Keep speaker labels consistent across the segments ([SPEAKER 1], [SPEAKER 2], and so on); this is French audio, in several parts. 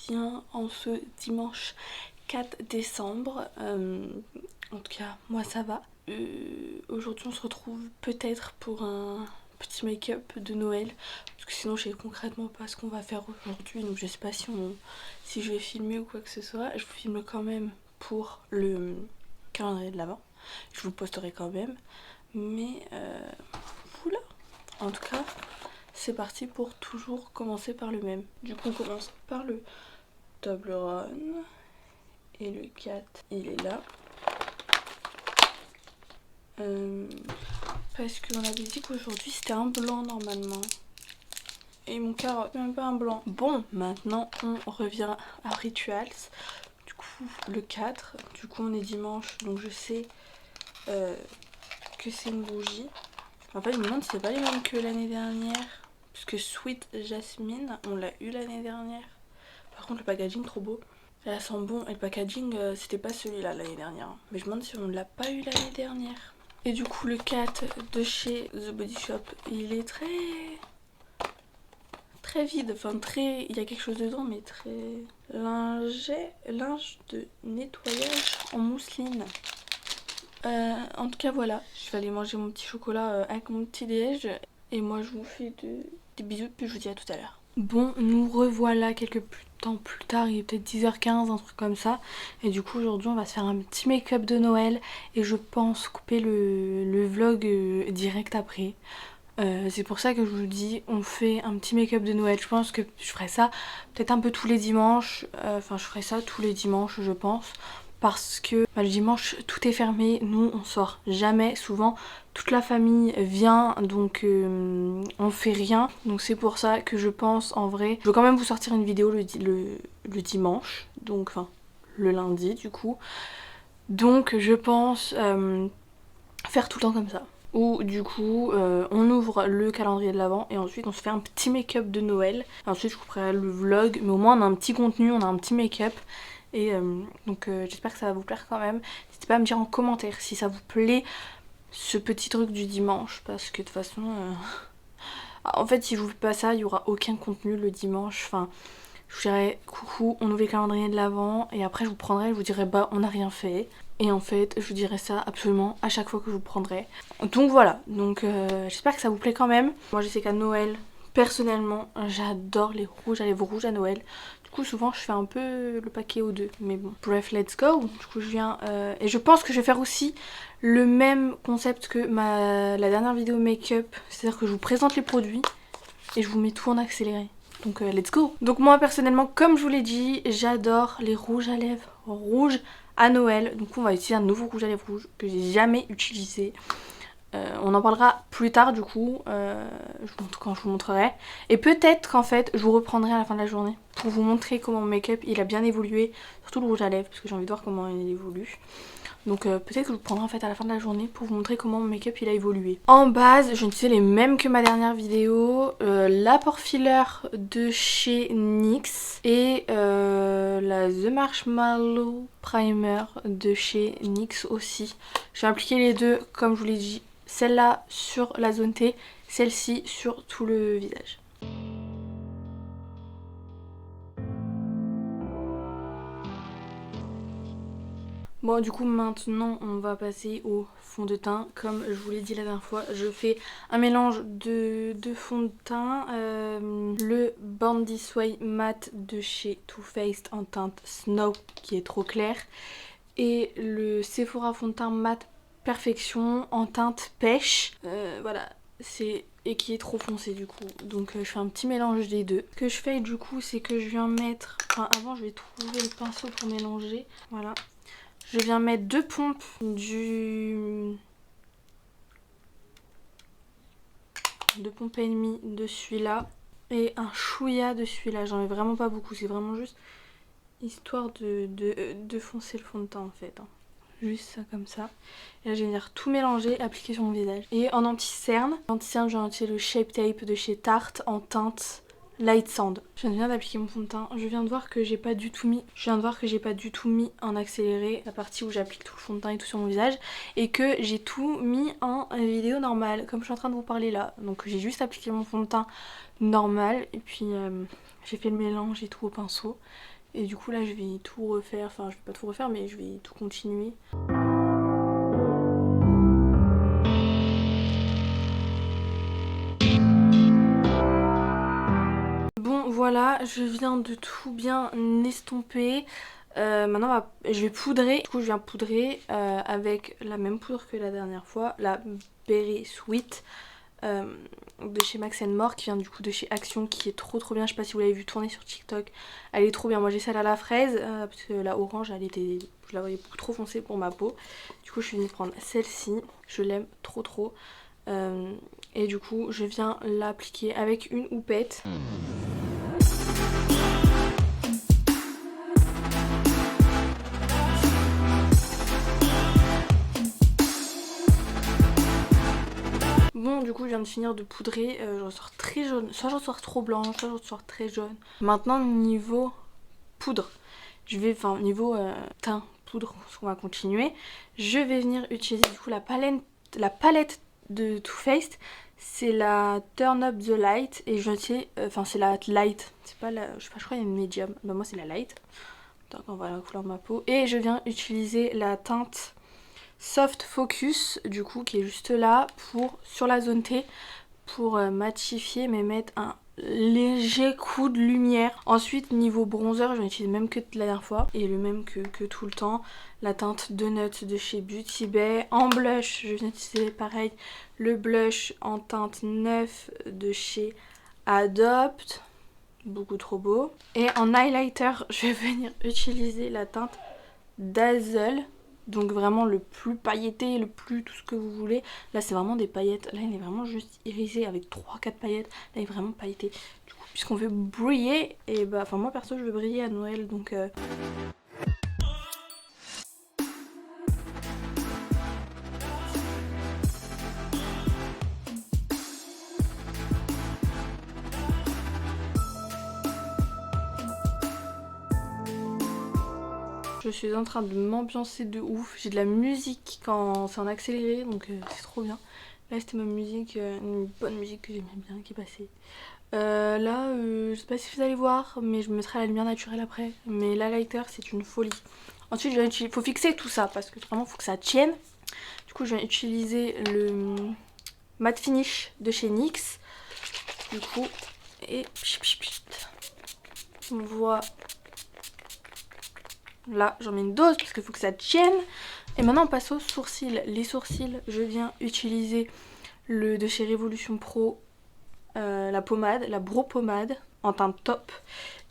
[SPEAKER 1] bien en ce dimanche 4 décembre. En tout cas, moi ça va. Aujourd'hui on se retrouve peut-être pour un petit make-up de Noël. Parce que sinon je sais concrètement pas ce qu'on va faire aujourd'hui. Donc je sais pas si je vais filmer ou quoi que ce soit. Je vous filme quand même pour le calendrier de l'Avent. Je vous posterai quand même. Mais voilà. En tout cas, c'est parti pour toujours commencer par le même. Du coup on commence par le Toblerone. Et le 4 il est là. Parce qu'on avait dit qu'aujourd'hui c'était un blanc normalement. Et mon cœur, même pas un blanc. Bon, maintenant on revient à Rituals. Du coup, le 4. Du coup, on est dimanche, donc je sais que c'est une bougie. En fait, je me demande si c'est pas les mêmes que l'année dernière. Parce que Sweet Jasmine, on l'a eu l'année dernière. Par contre, le packaging trop beau. Elle sent bon. Et le packaging, c'était pas celui-là l'année dernière. Mais je me demande si on l'a pas eu l'année dernière. Et du coup, le 4 de chez The Body Shop, il est très vide. Enfin, très. Il y a quelque chose dedans, mais très. Linge de nettoyage en mousseline. En tout cas, voilà. Je vais aller manger mon petit chocolat avec mon petit déj. Et moi, je vous fais des bisous. Puis je vous dis à tout à l'heure. Bon, nous revoilà quelques temps plus tard, il est peut-être 10h15, un truc comme ça. Et du coup, aujourd'hui, on va se faire un petit make-up de Noël. Et je pense couper le vlog direct après. C'est pour ça que je vous dis, on fait un petit make-up de Noël. Je pense que je ferai ça peut-être un peu tous les dimanches. Enfin, je ferai ça tous les dimanches, je pense. Parce que le dimanche, tout est fermé. Nous, on sort jamais. Souvent, toute la famille vient, donc on fait rien. Donc c'est pour ça que je pense, en vrai, je veux quand même vous sortir une vidéo le dimanche. Donc, enfin, le lundi, du coup. Donc, je pense faire tout le temps comme ça. Où du coup on ouvre le calendrier de l'Avent et ensuite on se fait un petit make-up de Noël. Et ensuite je couperai le vlog, mais au moins on a un petit contenu, on a un petit make-up. Et donc j'espère que ça va vous plaire quand même. N'hésitez pas à me dire en commentaire si ça vous plaît ce petit truc du dimanche. Parce que de toute façon en fait si je vous fais pas ça, il n'y aura aucun contenu le dimanche. Enfin, je vous dirai coucou, on ouvre le calendrier de l'Avent. Et après je vous prendrai, je vous dirai bah on n'a rien fait. Et en fait, je vous dirai ça absolument à chaque fois que je vous prendrai. Donc voilà, donc j'espère que ça vous plaît quand même. Moi je sais qu'à Noël, personnellement, j'adore les rouges à lèvres rouges à Noël. Du coup souvent je fais un peu le paquet aux deux. Mais bon, bref, let's go. Du coup je viens... Et je pense que je vais faire aussi le même concept que la dernière vidéo make-up. C'est-à-dire que je vous présente les produits et je vous mets tout en accéléré. Donc let's go. Donc moi personnellement, comme je vous l'ai dit, j'adore les rouges à lèvres rouges à Noël. Donc on va utiliser un nouveau rouge à lèvres rouge que j'ai jamais utilisé. On en parlera plus tard du coup, quand je vous montrerai. Et peut-être qu'en fait je vous reprendrai à la fin de la journée pour vous montrer comment mon make-up il a bien évolué. Surtout le rouge à lèvres parce que j'ai envie de voir comment il évolue. Donc peut-être que je vous prendrai en fait à la fin de la journée pour vous montrer comment mon make-up il a évolué. En base, je utilisais les mêmes que ma dernière vidéo. La pore filler de chez NYX et la The Marshmallow Primer de chez NYX aussi. J'ai appliqué les deux comme je vous l'ai dit. Celle-là sur la zone T, celle-ci sur tout le visage. Bon du coup maintenant on va passer au fond de teint. Comme je vous l'ai dit la dernière fois, je fais un mélange de fond de teint. Le Born This Way Matte de chez Too Faced en teinte Snow qui est trop clair. Et le Sephora fond de teint matte Perfection en teinte pêche. Voilà, et qui est trop foncé du coup. Donc je fais un petit mélange des deux. Ce que je fais du coup c'est que je viens mettre... Enfin avant je vais trouver le pinceau pour mélanger. Voilà. Je viens mettre 2 pompes de pompe et demie de celui-là et un chouïa de celui-là. J'en mets vraiment pas beaucoup, c'est vraiment juste histoire de foncer le fond de teint en fait. Juste ça comme ça. Et là je vais venir tout mélanger, appliquer sur mon visage. Et en anti-cerne, je viens utiliser le Shape Tape de chez Tarte en teinte Light Sand. Je viens d'appliquer mon fond de teint. Je viens de voir que j'ai pas du tout mis. En accéléré la partie où j'applique tout le fond de teint et tout sur mon visage. Et que j'ai tout mis en vidéo normale. Comme je suis en train de vous parler là. Donc j'ai juste appliqué mon fond de teint normal. Et puis j'ai fait le mélange et tout au pinceau. Et du coup là je vais tout refaire. Enfin je vais pas tout refaire mais je vais tout continuer. Voilà, je viens de tout bien estomper. Maintenant, je vais poudrer. Du coup, je viens poudrer avec la même poudre que la dernière fois, la Berry Sweet de chez Max More, qui vient du coup de chez Action, qui est trop bien. Je sais pas si vous l'avez vu tourner sur TikTok. Elle est trop bien. Moi, j'ai celle à la fraise parce que la orange, je la voyais beaucoup trop foncée pour ma peau. Du coup, je suis venue prendre celle-ci. Je l'aime trop. Et du coup, je viens l'appliquer avec une houppette. Bon, du coup, je viens de finir de poudrer. Je ressors très jaune. Soit je ressors trop blanche, soit je ressors très jaune. Maintenant, niveau poudre, niveau teint, poudre, parce qu'on va continuer. Je vais venir utiliser du coup la palette de Too Faced. C'est la Turn Up the Light. Et c'est la light. C'est pas la. Je sais pas, je crois qu'il y a une medium. Bah, moi, c'est la light. Donc, on va la couleur de ma peau. Et je viens utiliser la teinte Soft Focus, du coup, qui est juste là sur la zone T, pour matifier mais mettre un léger coup de lumière. Ensuite, niveau bronzer, je vais utiliser le même que la dernière fois et le même que tout le temps, la teinte Donut de chez Beauty Bay. En blush, je viens utiliser pareil le blush en teinte 9 de chez Adopt, beaucoup trop beau. Et en highlighter, je vais venir utiliser la teinte Dazzle. Donc vraiment le plus pailleté, le plus tout ce que vous voulez. Là c'est vraiment des paillettes. Là il est vraiment juste irisé avec 3-4 paillettes. Là il est vraiment pailleté. Du coup puisqu'on veut briller, et bah enfin moi perso je veux briller à Noël donc je suis en train de m'ambiancer de ouf. J'ai de la musique quand c'est en accéléré donc c'est trop bien. Là c'était ma musique, une bonne musique que j'aimais bien qui passait. Là, je sais pas si vous allez voir, mais je me mettrai la lumière naturelle après. Mais l'highlighter, c'est une folie. Ensuite, il faut fixer tout ça parce que vraiment, il faut que ça tienne. Du coup, je vais utiliser le matte finish de chez NYX. Du coup, et on voit. Là, j'en mets une dose parce qu'il faut que ça tienne. Et maintenant, on passe aux sourcils. Les sourcils, je viens utiliser le de chez Révolution Pro. La pommade, la Brow Pommade en teinte top.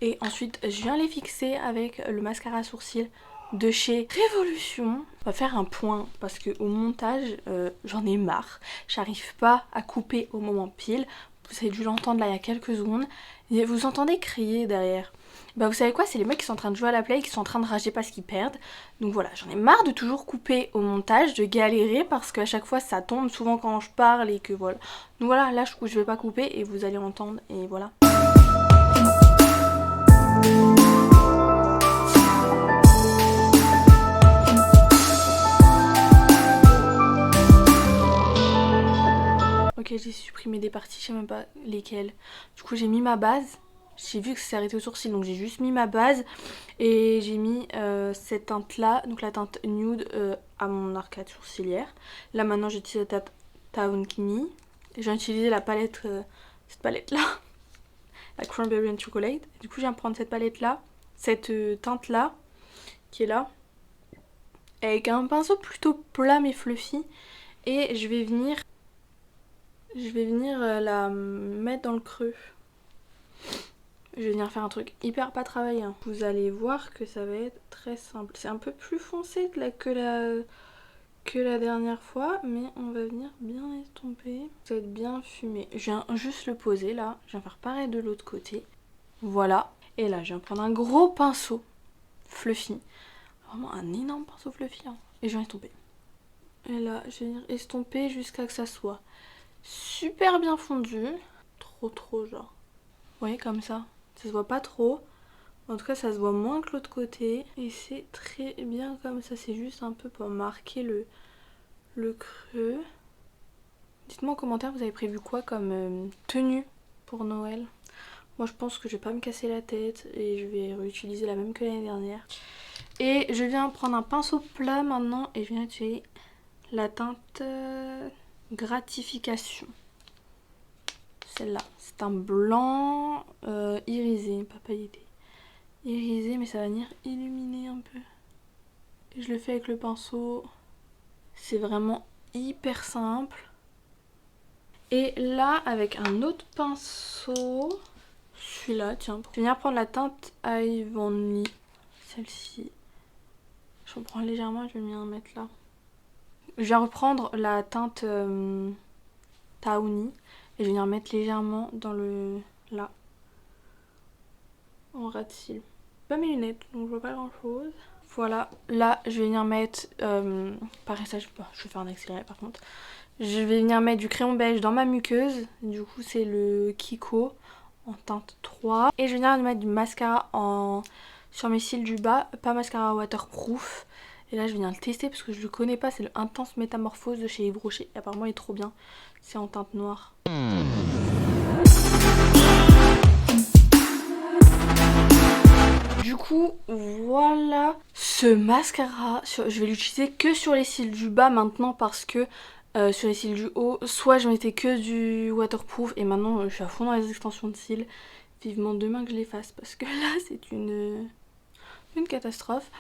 [SPEAKER 1] Et ensuite je viens les fixer avec le mascara à sourcils de chez Révolution. On va faire un point parce que au montage j'en ai marre. J'arrive pas à couper au moment pile. Vous avez dû l'entendre là il y a quelques secondes. Et vous entendez crier derrière. Bah vous savez quoi, c'est les mecs qui sont en train de jouer à la play et qui sont en train de rager parce qu'ils perdent. Donc voilà, j'en ai marre de toujours couper au montage, de galérer parce qu'à chaque fois ça tombe souvent quand je parle et que voilà. Donc voilà, là je vais pas couper et vous allez entendre et voilà. Ok, j'ai supprimé des parties, je sais même pas lesquelles. Du coup j'ai mis ma base. J'ai vu que ça s'est arrêté au sourcil, donc j'ai juste mis ma base et j'ai mis cette teinte là, donc la teinte nude à mon arcade sourcilière. Là maintenant j'utilise la teinte Town Me. J'ai utilisé la palette, cette palette là, la Cranberry and Chocolate. Du coup je viens prendre cette palette là, cette teinte là, qui est là, avec un pinceau plutôt plat mais fluffy. Et je vais venir la mettre dans le creux. Je vais venir faire un truc hyper pas travaillé. Hein. Vous allez voir que ça va être très simple. C'est un peu plus foncé que la dernière fois, mais on va venir bien estomper. Ça va être bien fumé. Je viens juste le poser là. Je viens faire pareil de l'autre côté. Voilà. Et là, je viens prendre un gros pinceau fluffy. Vraiment un énorme pinceau fluffy. Hein. Et je viens estomper. Et là, je vais venir estomper jusqu'à que ça soit super bien fondu. Trop genre. voyez comme ça. Ça se voit pas trop. En tout cas ça se voit moins que l'autre côté. Et c'est très bien comme ça. C'est juste un peu pour marquer le creux. Dites-moi en commentaire vous avez prévu quoi comme tenue pour Noël. Moi je pense que je vais pas me casser la tête et je vais réutiliser la même que l'année dernière. Et je viens prendre un pinceau plat maintenant et je viens utiliser la teinte Gratification. Celle-là, c'est un blanc irisé, pas pailleté. Irisé mais ça va venir illuminer un peu. Et je le fais avec le pinceau. C'est vraiment hyper simple. Et là avec un autre pinceau, celui-là tiens, je vais venir prendre la teinte Ivanly. Celle-ci. Je reprends légèrement, je vais venir mettre là. Je vais reprendre la teinte Tawny et je vais venir mettre légèrement dans le là en ras de cils. Pas mes lunettes donc je vois pas grand chose. Voilà, là je vais venir mettre pareil ça je vais faire un accéléré par contre. Je vais venir mettre du crayon beige dans ma muqueuse. Du coup c'est le Kiko en teinte 3 et je vais venir mettre du mascara sur mes cils du bas, pas mascara waterproof. Et là je viens le tester parce que je le connais pas, c'est le Intense Métamorphose de chez Yves Rocher. Et apparemment il est trop bien, c'est en teinte noire. Du coup voilà ce mascara, je vais l'utiliser que sur les cils du bas maintenant parce que sur les cils du haut, soit je mettais que du waterproof et maintenant je suis à fond dans les extensions de cils. Vivement demain que je les fasse parce que là c'est une catastrophe.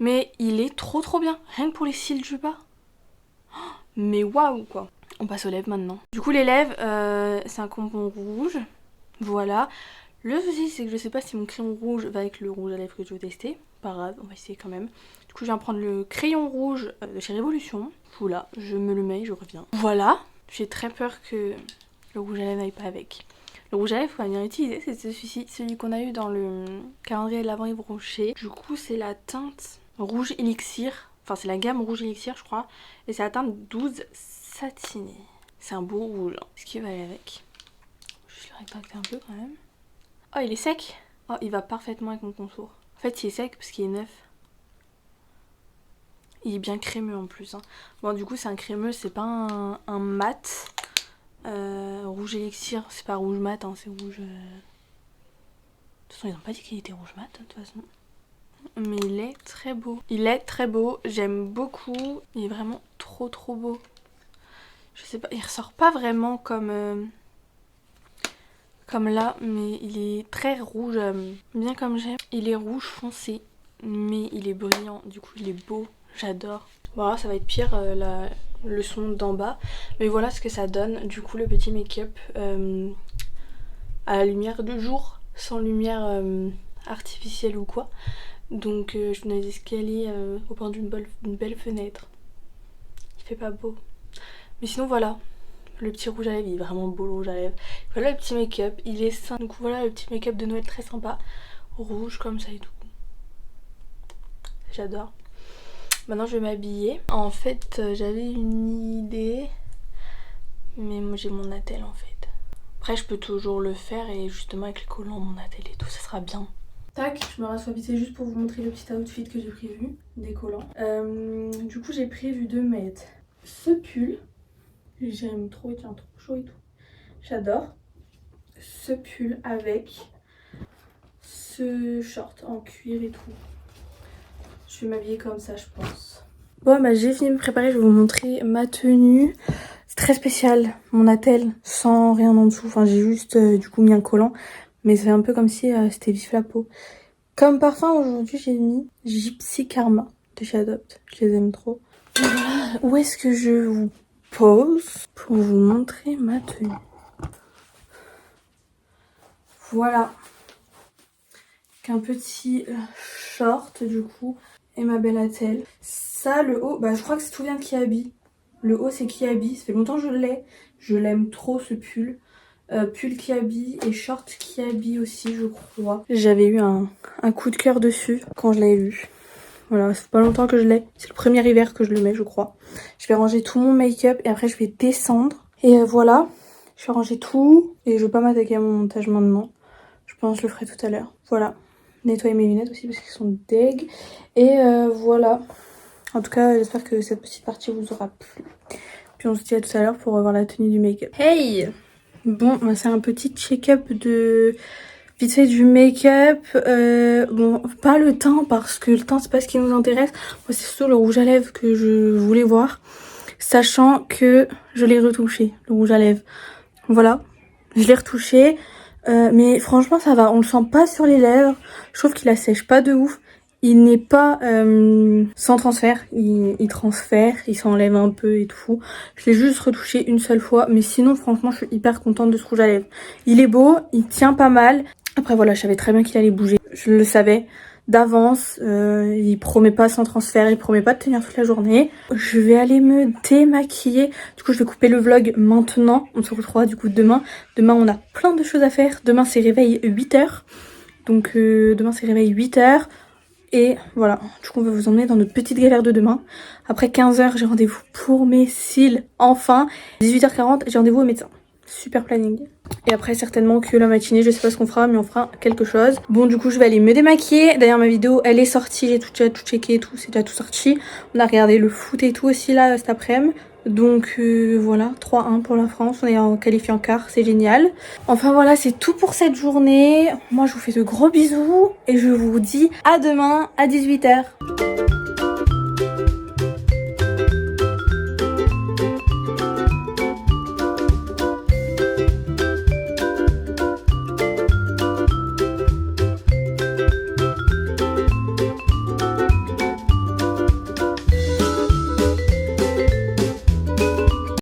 [SPEAKER 1] Mais il est trop bien, rien que pour les cils du bas. Mais waouh quoi. On passe aux lèvres maintenant. Du coup les lèvres, c'est un bonbon rouge. Voilà. Le souci c'est que je sais pas si mon crayon rouge va avec le rouge à lèvres que je veux tester. Pas grave, on va essayer quand même. Du coup je viens prendre le crayon rouge de chez Révolution. Voilà, je me le mets, je reviens. Voilà. J'ai très peur que le rouge à lèvres n'aille pas avec. Le rouge à lèvres qu'on va venir utiliser, c'est celui-ci, celui qu'on a eu dans le calendrier de l'Avent Yves Rocher. Du coup c'est la teinte Rouge Elixir, enfin c'est la gamme Rouge Elixir je crois, et c'est la teinte 12 satinée. C'est un beau rouge, hein. Ce qui va aller avec. Juste le rétracter un peu quand même. Oh il est sec. Oh il va parfaitement avec mon contour. En fait il est sec parce qu'il est neuf. Il est bien crémeux en plus. Hein. Bon du coup c'est un crémeux, c'est pas un mat. Rouge Elixir, c'est pas rouge mat, hein, c'est rouge... De toute façon ils ont pas dit qu'il était rouge mat de toute façon. Mais il est très beau. Il est très beau, j'aime beaucoup. Il est vraiment trop beau. Je sais pas, il ressort pas vraiment comme là, mais il est très rouge, bien comme j'aime. Il est rouge foncé, mais il est brillant, du coup il est beau, j'adore. Voilà, ça va être pire le son d'en bas, mais voilà ce que ça donne. Du coup le petit make-up à la lumière du jour, sans lumière artificielle ou quoi. Donc je suis dans les escaliers au bord d'une belle fenêtre. Il fait pas beau. Mais sinon voilà, le petit rouge à lèvres, il est vraiment beau le rouge à lèvres. Voilà le petit make-up, il est sain. Donc voilà le petit make-up de Noël très sympa. Rouge comme ça et tout. J'adore. Maintenant je vais m'habiller. En fait j'avais une idée. Mais moi j'ai mon attel en fait. Après je peux toujours le faire et justement avec les collants, mon attel et tout, ça sera bien. Tac, je me rassois vite, c'est juste pour vous montrer le petit outfit que j'ai prévu, des collants. Du coup j'ai prévu de mettre ce pull. J'aime trop, il tient trop chaud et tout. J'adore. Ce pull avec ce short en cuir et tout. Je vais m'habiller comme ça je pense. Bon bah j'ai fini de me préparer, je vais vous montrer ma tenue. C'est très spécial, mon attel, sans rien en dessous. Enfin j'ai juste du coup mis un collant. Mais c'est un peu comme si c'était vif la peau. Comme parfum aujourd'hui j'ai mis Gypsy Karma de chez Adopt. Je les aime trop. Et voilà, où est-ce que je vous pose pour vous montrer ma tenue. Voilà. Qu'un petit short du coup. Et ma belle attelle. Ça le haut, bah je crois que c'est tout vient de Kiabi. Le haut c'est Kiabi, ça fait longtemps que je l'ai. Je l'aime trop ce pull. Pull Kiabi et short Kiabi aussi je crois. J'avais eu un coup de cœur dessus quand je l'avais vu. Voilà, ça fait pas longtemps que je l'ai. C'est le premier hiver que je le mets je crois. Je vais ranger tout mon make-up et après je vais descendre. Et voilà, je vais ranger tout et je vais pas m'attaquer à mon montage maintenant. pense que je le ferai tout à l'heure. Voilà. Nettoyer mes lunettes aussi parce qu'elles sont deg. Et voilà. En tout cas, j'espère que cette petite partie vous aura plu. Puis on se dit à tout à l'heure pour revoir la tenue du make-up. Hey! Bon, bah, c'est un petit check-up de... vite fait du make-up. Bon, pas le teint parce que le teint c'est pas ce qui nous intéresse. Moi c'est surtout le rouge à lèvres que je voulais voir. Sachant que je l'ai retouché, le rouge à lèvres. Voilà, je l'ai retouché. Mais franchement ça va, on le sent pas sur les lèvres. Je trouve qu'il assèche pas de ouf. Il n'est pas sans transfert, il transfère, il s'enlève un peu et tout. Je l'ai juste retouché une seule fois, mais sinon franchement je suis hyper contente de ce rouge à lèvres. Il est beau, il tient pas mal. Après voilà, je savais très bien qu'il allait bouger, je le savais d'avance. Il promet pas sans transfert, il promet pas de tenir toute la journée. Je vais aller me démaquiller. Du coup je vais couper le vlog maintenant, on se retrouvera du coup demain. Demain on a plein de choses à faire, demain c'est réveil 8h. Donc demain c'est réveil 8h. Et voilà, du coup on va vous emmener dans notre petite galère de demain. Après 15h j'ai rendez-vous pour mes cils, enfin. 18h40 j'ai rendez-vous au médecin. Super planning. Et après certainement que la matinée, je sais pas ce qu'on fera, mais on fera quelque chose. Bon du coup je vais aller me démaquiller. D'ailleurs ma vidéo elle est sortie, j'ai déjà tout checké et tout, c'est déjà tout sorti. On a regardé le foot et tout aussi là cet après-midi. Donc voilà, 3-1 pour la France, on est en qualifié en quart, c'est génial. Enfin voilà, c'est tout pour cette journée. Moi je vous fais de gros bisous et je vous dis à demain à 18h.